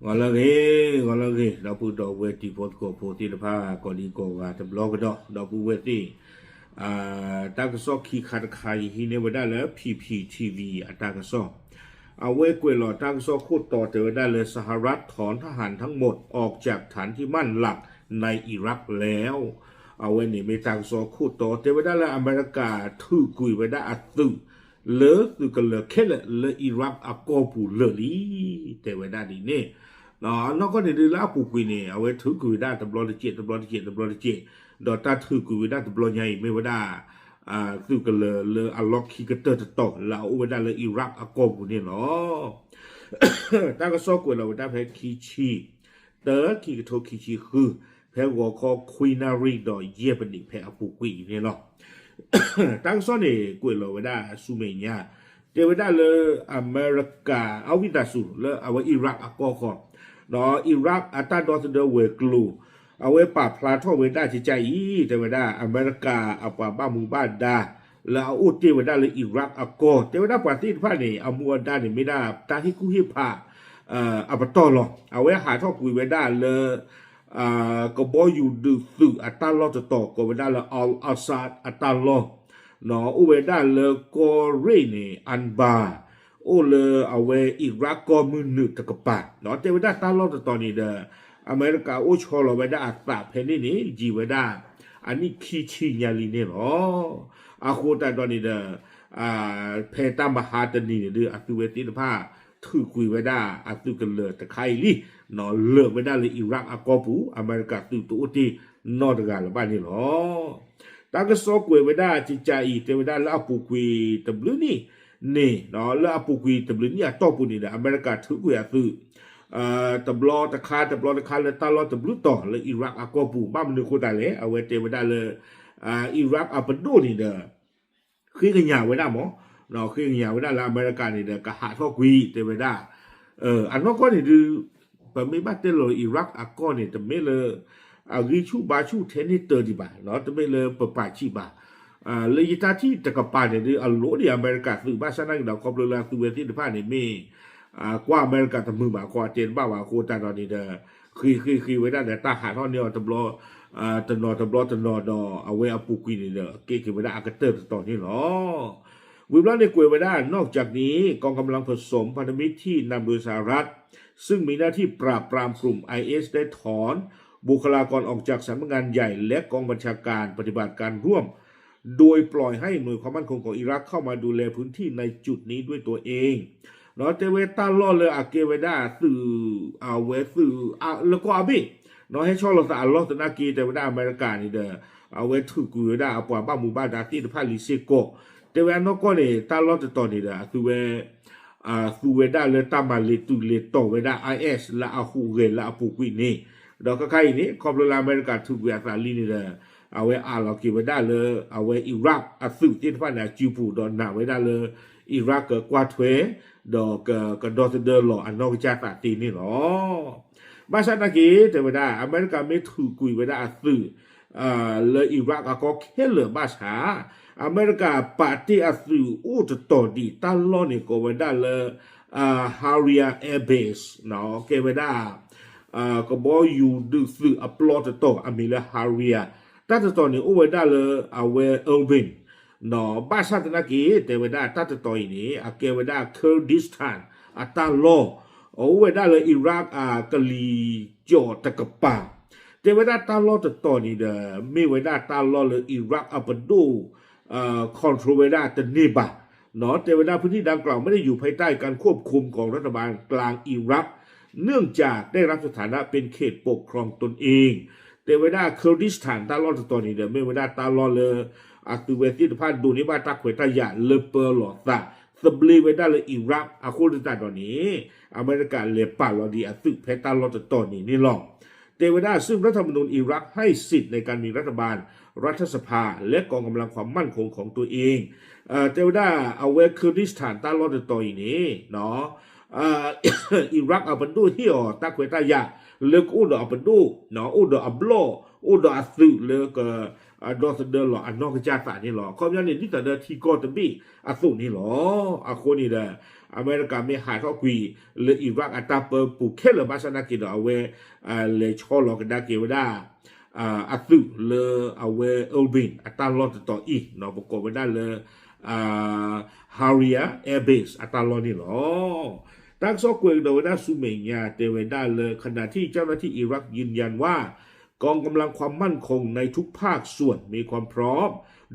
Ngolage dapu do weti pot ko poti le pha ko li ko ga te blog do dapu weti tak so ki khat khai hi ne wada le PPTV tak soเอาเวกวยหลอดตั้งโซคูดต่อเตอได้เลยสหรัฐถอนทหารทั้งหมดออกจากฐานที่มั่นหลักในอิรักแล้วเอาเวนี่ไม่ตั้งโซคูดต่อเตอได้เลยอเมริกาถือกุยไปได้อัดตึเลอตึกเลอแค่เลอิรักอักโกปูเลลีเตอได้ดีเนี่ยนอกก็ได้ละปูกุยเนี่ยเอาไว้ถือกุยได้ตบลอดเจ็ดดอตาถือกุยได้ตบลอดใหญ่ไม่ว่าได้ซึ่งก็เลยอัลล็อกคีกเตอร์ต่อแล้วอุบัติเหตุอิรักอากบุนี่เนาะตั้งก็สอกวยเราได้แพ้คีชีเตอร์คีกโทคีชีคือแพ้หัวคอควีนารีดอยเยี่ยเป็นอีกแพ้อปุกุยนี่เนาะตั้งซ้อนเนี่ยกวยเราได้ซูเมียเดี๋ยวได้เลยอเมริกาเอาวิตาสูแล้วเอาอิรักอากคอเนาะอิรักอัตราดอสเดเวกลูเอาไว้ปราบพลาท่อเวด้าใจแต่เวด้าอเมริกาเอาป่าบ้ามูบ้านดาแล้วเอาอุดเทวด้าเลยอิรักอากอแต่เวด้าปาร์ตี้ผ้าเนี่ยเอามัวด้าเนี่ยไม่ได้ตาที่กู้ฮิพาเอาไปต่อหรอเอาไว้หาท่อกุยเวด้าเลยก็บอกอยู่ดูสื่ออัตราล้อจะต่อก็เวด้าเลยเอาซาดอัตราล้อเนาะอุเวด้าเลยก็เรนี่อันบาโอเลยเอาไว้อิรักก็มือหนึ่งตะกปะเนาะแต่เวด้าตาล้อจะต่อนี่เด้ออเมริกาโอชอลไว้ได้อัตราเพนนี่จีไว้ได้อันนี้คีชีญาลีเนี่ยหรออาโคตาตอนนี้เด้อเพตามหาตนีเนี่ยเด้ออัตุเวติผ้าถือกุยไว้ได้อัตุกันเลยแต่ใครลี่เนาะเลิกไว้ได้เลยอิรักอากอปูอเมริกาตุตุที่นอร์ดกาลบ้านนี่หรอตั้งก็ซอกกุยไว้ได้จิใจเทวดาละปูกุยตบลือนี่เนาะละปูกุยตบลือนี่ต่อปูนี่เด้ออเมริกาถือกุยอัตุตบลอตะคาเลยตาลอตบลุต่อเลยอิรักอากอปูบ้านมันนึกคนได้เลยเอาไว้เทวดาเลยอิรักอัปโดนี่เด้อคือกันยาวไว้ได้หมอเนาะคือกันยาวไว้ได้ละอเมริกานี่เด้อกะหาท่อกุยเทวดาอันนั้นก็นี่ดูแบบไม่บ้าเตลอิรักอากอนี่แต่ไม่เลยริชูบาชูเทนนิเตอร์ดีบ่าเนาะแต่ไม่เลยปะปาชีบ่าเลยยตาที่ตะกปาเนี่ยอัลโลดีอเมริกาสื่อบ้านฉันนั่งดาวคอมเลยละตัวเวทีที่ผ่านนี่มีกว่าอเมริกาทำมือบ่ากว่าเจนบ้าว่าโคตาตอนนี้เด้อคือไว้ได้แต่ตาหาท่อเนี่ยตบลอตนอดอเอาไว้เอาปูกินนี่เด้อเกี่ยวไว้ได้อากาเตอร์ตอนนี้หรอวิบล้อในกวยไว้ได้นอกจากนี้กองกำลังผสมพันธมิตรที่นำโดยสหรัฐซึ่งมีหน้าที่ปราบปรามกลุ่ม IS ได้ถอนบุคลากรออกจากสำนักงานใหญ่และกองบัญชาการปฏิบัติการร่วมโดยปล่อยให้หน่วยความมั่นคงของอิรักเข้ามาดูแลพื้นที่ในจุดนี้ด้วยตัวเองเนาะเทเวตาล่อเลยอาเกเวด้าสื่อเอาเวสื่อแล้วก็อาบิเนาะให้ช่อเราสะอาดล้อตนากีเทเวด้าอเมริกานี่เด้อเอาเวถือกุยด้าเอาปล่อยบ้าหมู่บ้านดาที่พาลิเซโกเทเวนอกก็เนี่ยตาล้อจะต่อนี่เด้อคือสูเวด้าเลยตามาเลตุเลโตเวด้าISละอาฮูเรละอาปูกุยนี่ดอกก็ใครนี่คอมโบราณอเมริกาถือเวสาลีนี่เด้อเอาไว้เราเก็บไว้ได้เลยเอาไว้อิรักสื่อที่พาเนี่ยจิบูดอนนาไว้ได้เลยอิรักกว่าเทวดอกก็ดอสเดอร์หล่ออันนอกจากตัดตีนี่หรอบ้านฉันตะกี้แต่ไม่ได้อเมริกาไม่ถือกุยไว้ได้สื่อเลยอิรักก็แค่เหลือบ้าช้าอเมริกาปฏิอาสื่ออู้จะต่อดีตั้งล้อนี่ก็ไว้ได้เลยฮาริอาแอร์เบสเนาะเก็บไว้ได้ก็บอกอยู่ดูสื่ออัปโหลดต่ออเมริกาฮาริอาตั้งแต่ตอนนี้อู้ไว้ได้เลยเอาไว้เออร์วินเนาะบ้านชาตินักกีแต่เวลาตั้งแต่ตอนนี้อาเกเวลาเคอร์ดิสถานอัตาโลโอ้เวลาเลยอิรักกะลีจอตะกปาแต่เวลาตาโลแต่ตอนนี้เด้อไม่เวลาตาโลเลยอิรักอัปดูคอนโทรเวลาแต่นี่บะเนาะแต่เวลาพื้นที่ดังกล่าวไม่ได้อยู่ภายใต้การควบคุมของรัฐบาลกลางอิรักเนื่องจากได้รับสถานะเป็นเขตปกครองตนเองแต่เวลาเคอร์ดิสถานตาโลแต่ตอนนี้เด้อไม่เวลาตาโลเลยอาตุเวติพาดูนี่บ้าตักเวตายาเลเปอร์หลอตาสบลีเวด้าเลยอิรักอาคูดตาตอนนี้อเมริกาเลปาลอดีอาตุเพตาลอตตอนนี้นี่หรอกเตเวด้าซึ่งรัฐธรรมนูญอิรักให้สิทธิ์ในการมีรัฐบาลรัฐสภาและกองกำลังความมั่นคงของตัวเองเตเวด้าเอาเวคิร์ดิสถานตาลอตตอนนี้เนาะอิรักเอาบันดูที่อตักเวตายาเลือกอุดอับดูเนาะอุดอับโลอุดอัสึเลือก ดอสเดอร์หรออันนอกจากตานี่หรอคอมยันนี่แต่เดอที่ก็ตบีสุนี่หรอคนนี่เดออเมริกาไม่หายทอกุยเลยอิรักอัตตาเปิดปุกเคลบาสนากิดเอาไว้เลยชอลอกดาเกวดาสุเลยเอาไว้เอลบินอัตตาลอดต่ออีเนาะประกอบไปได้เลยฮาริอาแอร์เบสอัตตาลอนี่หรอตั้งซอกเกวโดยด้าซูเมียเตเวด้าเลยขณะที่เจ้าหน้าที่อิรักยืนยันว่ากองกำลังความมั่นคงในทุกภาคส่วนมีความพร้อม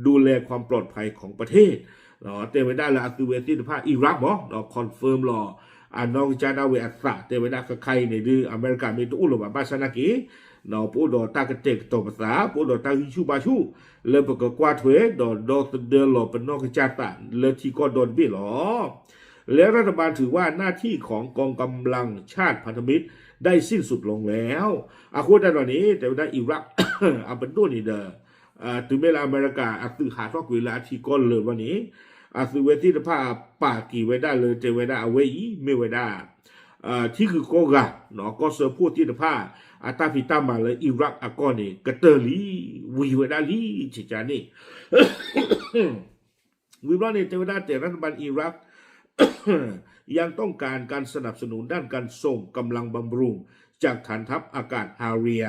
ดูแลความปลอดภัยของประเทศเนาะเตเวด้าและอัตเวติภาคอิรักบ่เนาะคอนเฟิร์มรอนอกจากนั้นเวอัตตาเตเวด้าใครในดื้ออเมริกามีตัวอุลบาบาสนากีเนาะผู้ดอตากเตกตัวภาษาผู้ดอตาฮิชูบาชูเริ่มประกอบกวาดถวยดอเดินหล่อเป็นนอกจากตาเลที่ก็โดนบี้หรอแล้วรัฐบาลถือว่าหน้าที่ของกองกำลังชาติพันธมิตรได้สิ้นสุดลงแล้วคุยได้ตอนนี้แต่ว่าอิรักเป็นตัวนี่เด้อถึงเวลาอเมริกาตือหาทอกเวลาที่ก้อนเลยวันนี้สือเวทีภาพป่ากี่ไว้ได้เลยเจไว้ได้เอาไว้ไม่ไว้ได้ที่คือโกกะเนาะก็เสือพูดที่ภาพตาพิตามาเลยอิรักก้อนนี่กระเตอลีวีไว้ได้ลีจิจานี่วิบล้อนี่เจไว้ได้แต่รัฐบาลอิรักยังต้องการการสนับสนุนด้านการส่งกำลังบำรุงจากฐานทัพอากาศฮาเรีย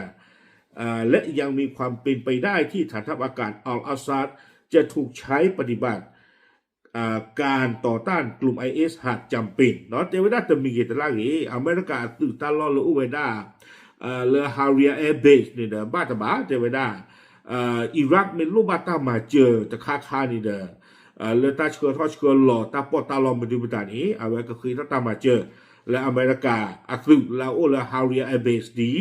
และยังมีความเป็นไปได้ที่ฐานทัพอากาศอัลอาซาดจะถูกใช้ปฏิบัติการต่อต้านกลุ่ม IS หากจำเป็นเนาะเทวดาจะมีเกตลากีอเมริกาตื่นตาลอลอุเวดาเลฮาเรียแอร์เบสนี่เด้อบ้าตาบ้าเทวดาอิรักเป็นลูกบ้าตามาเจอตะคานี่เด้อเลต้าเชื่อทอเชื่อหล่อตาปอตาลอมมาดูบุตานี้เอาไว้ก็คือตามาเจอและอเมริกาสุลาโอและฮาเรียแอร์เบสดี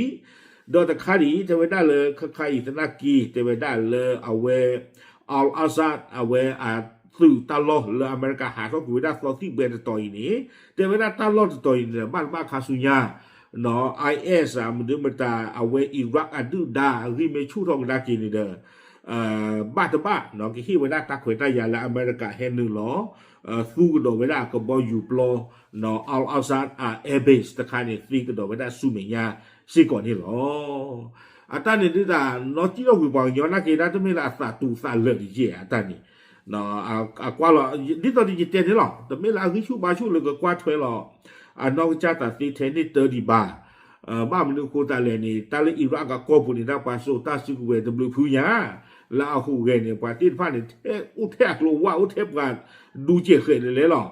โดยตะคาดีเทวดาเลยใครอิตนากีเทวดาเลยเอาไว้อัลอาซาดเอาไว้สื่อตลอดเลยอเมริกาหาเขาคุยได้ฟลอที่เบนต่อยนี้แต่เวลาตลอดต่อยเนี่ยบ้านคาสุญาเนาะ IS มันดูมันตาเอาไว้อิรักดูดาริเมชูทองดากินเด้อบ้านเนาะที่เวลาตักขวยตายาและอเมริกาแห่งหนึ่งหรอสู้กันเวลาก็บออยู่ปลอเนาะอัลซาดแอร์เบสตะคาเนี่ยซีกันเวลาสู้เมียซีก่อนนี่หรอตอนนี้ที่ตาเนาะที่เราคุยบอกย้อนนักกีฬาจะไม่ละสาตูสาเลือดเย่ตอนนี้เนาะกว่าหรอนี่ตอนนี้จะเจนนี่หรอแต่ไม่ละคือชูบาชูเลยก็กว่าถวยหรอนอกจากตัดสินเทนนิสเตอร์ดีบาบ้านมันดูโคตรเลยนี่ตาเลอิรักก็ปุ่นนี่ได้ปาโซตาซิกเวดบลูพูญาแล้วเอาหูเกเนี่ยปาติดพันเนี่ยอุเทกลงว่าอุเทปกันดูเจ๋อเคยเลยหรอ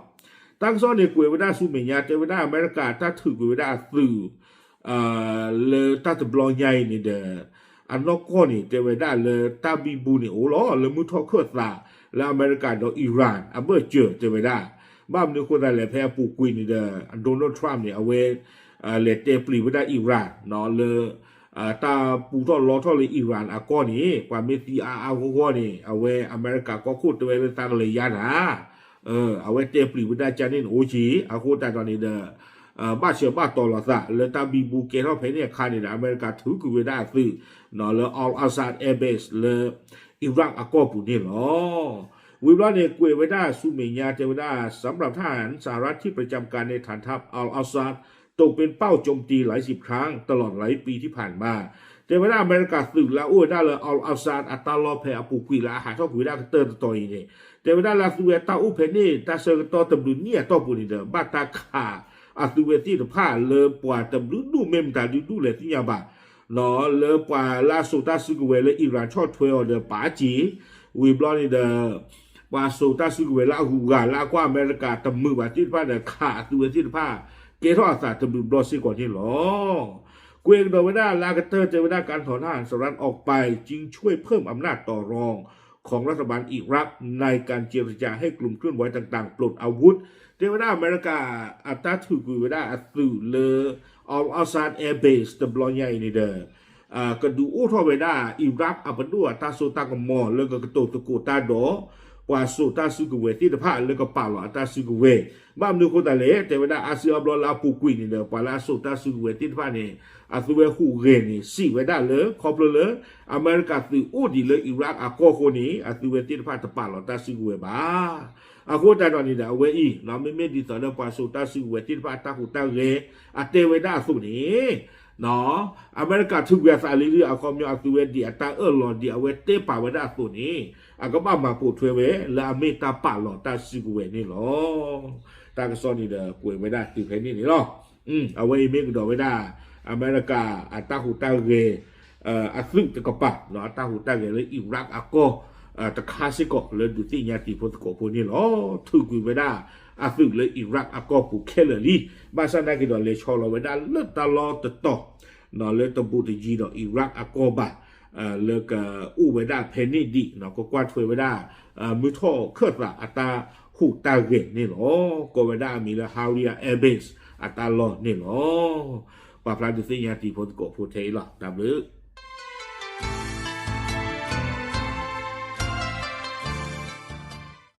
ตั้งซ้อนเนี่ยกุยไปได้ซูเมียเจไปได้อเมริกาถ้าถือกุยไปได้สื่อเลยถ้าจะบล็อกใหญ่นี่เด้ออันนอกก้อนนี่เจไปได้เลยตาบีบูนี่โอ้ล้อเลยมุทอเคอร์ตาแล้วอเมริกาโดยอิหร่านเบอร์เจอเจไปได้บ้านมันดูโคตรเลยแพ้ปูกุยนี่เด้อโดนัลด์ทรัมป์เนี่ยเอาไว้เลตเตปรีไปได้อิหร่านเนาะเลยตาปูทอล้อทอเลยอิหร่านก้อนนี้กว่าเมซีก้อนนี่เอาไว้อเมริกาก็คูดตัวเลยตาเลยยานะเอาไว้เตปรีไปได้จานินโอชีโคตรตอนนี้เด้อบ้าเชื่อบ้าตอลอซะเลยตาบีบูเกทอเพเนี่ยคานี่อเมริกาถือกุยได้ซื้อเนาะเลยอัลอาซาดแอร์เบสเลยอิรักก็ปุ่นนี่หรอวิบล้อเนี่ยกุยไว้ได้ซูเมียเจวิด้าสำหรับทหารสหรัฐที่ประจำการในฐานทัพอัลอาซาดตกเป็นเป้าโจมตีหลายสิบครั้งตลอดหลายปีที่ผ่านมาแต่เวลาอเมริกาสื่อแล้วได้เลยอัลซาดอัตลอเพอปูกุยละหาชอบกุยได้เตอร์ต่อยนี่แต่เวลาลาสุเวตาอุเพนี่ตาเซอร์ตอตบลุนเนี่ยตอปุนี่เดบ้าตาขาสุเวที่ผ้าเลอปวาตบลุนดูเมมตาดูเลยที่ยาบะเนาะเลอปวาลาสุตาสุกเวเลอิรันชอตเทวเดป่าจีวิบลอนี่เดว่าสุตาสุกเวลาหูกาลากว่าอเมริกาตบมือว่าที่ผ้าเดขาสุเวที่ผ้าเกทอศาสตร์จะดูบลอซี่ก่อนที่หรอเกวงโดยว่าลากเตอร์เจอว่าการถอนทหารสหรัฐออกไปจึงช่วยเพิ่มอำนาจต่อรองของรัฐบาลอิรักในการเจรจาให้กลุ่มเคลื่อนไหวต่างๆปลดอาวุธเจอว่าอเมริกาอัตราถูกกุยว่าสื่อเลอัลซาดแอร์เบสตบลอใหญ่นี่เด้อกระดูอู้ทอไปได้อิรักอัปดูตาโซตากมอแล้วก็กระโตตะโกตาดอว่าสุตาสุกเวที่ตะพาแล้วก็ป่าวตาสุกเวบ้านดูคนแต่เละแต่เวลาอาเซียบลอลาปูกุยนี่เด้อป่าลาสุตาสุกเวที่ตะพานี่อาสุเวหูเรนี่สิเวได้เลยครอบเลยอเมริกาสื่ออู้ดีเลยอิรักก็คนนี้อาสุเวที่ตะพาตะป่าวตาสุกเวบ้าโคตรตอนนี้เด้อเวอีน้ำไม่ดีต่อเรื่องป่าสุตาสุกเวที่ตะพาตาหูตาเรเตเวได้สุนี้ เนาะอเมริกาทุกเวสาลีอาคอมยาตัวเวดีอัตราหลอดีเอาเวเตป่าเวดาตัวนี้ก็บ้ามาปูทเวและอเมริกาป่าหลอตาซิกเวนี่หรอตากซอนี่เด้อป่วยไม่ได้ติดแค่นี้นี่หรอเอาไว้เมกดอเวดาอเมริกาอัตราหูตาเกอัฟริกาป่าเนาะอัตราหูตาเกเลยอิรักอาก็ตะคาซิกเลยดูที่ญาติพลกพวกนี้หรอทุกเวดาอาฟริกเลยอิรักอาก็ปูเคลลี่บาซานากิดอเลยชอลเวดาเลือดตลอดต่อเนาะเลยตบูตจีเนาะอิรักอาก็บาเลิกอูเวดาเพนนีดีเนาะก็กวาดเวดามุทอเคอร์ละอัตราหูตาเกนี่หรอก็เวดามีละฮาริอาแอร์เบสอัตราลอนี่หรอปาพลาดิซิญาติพลกพวกเทล่ะดับเบิล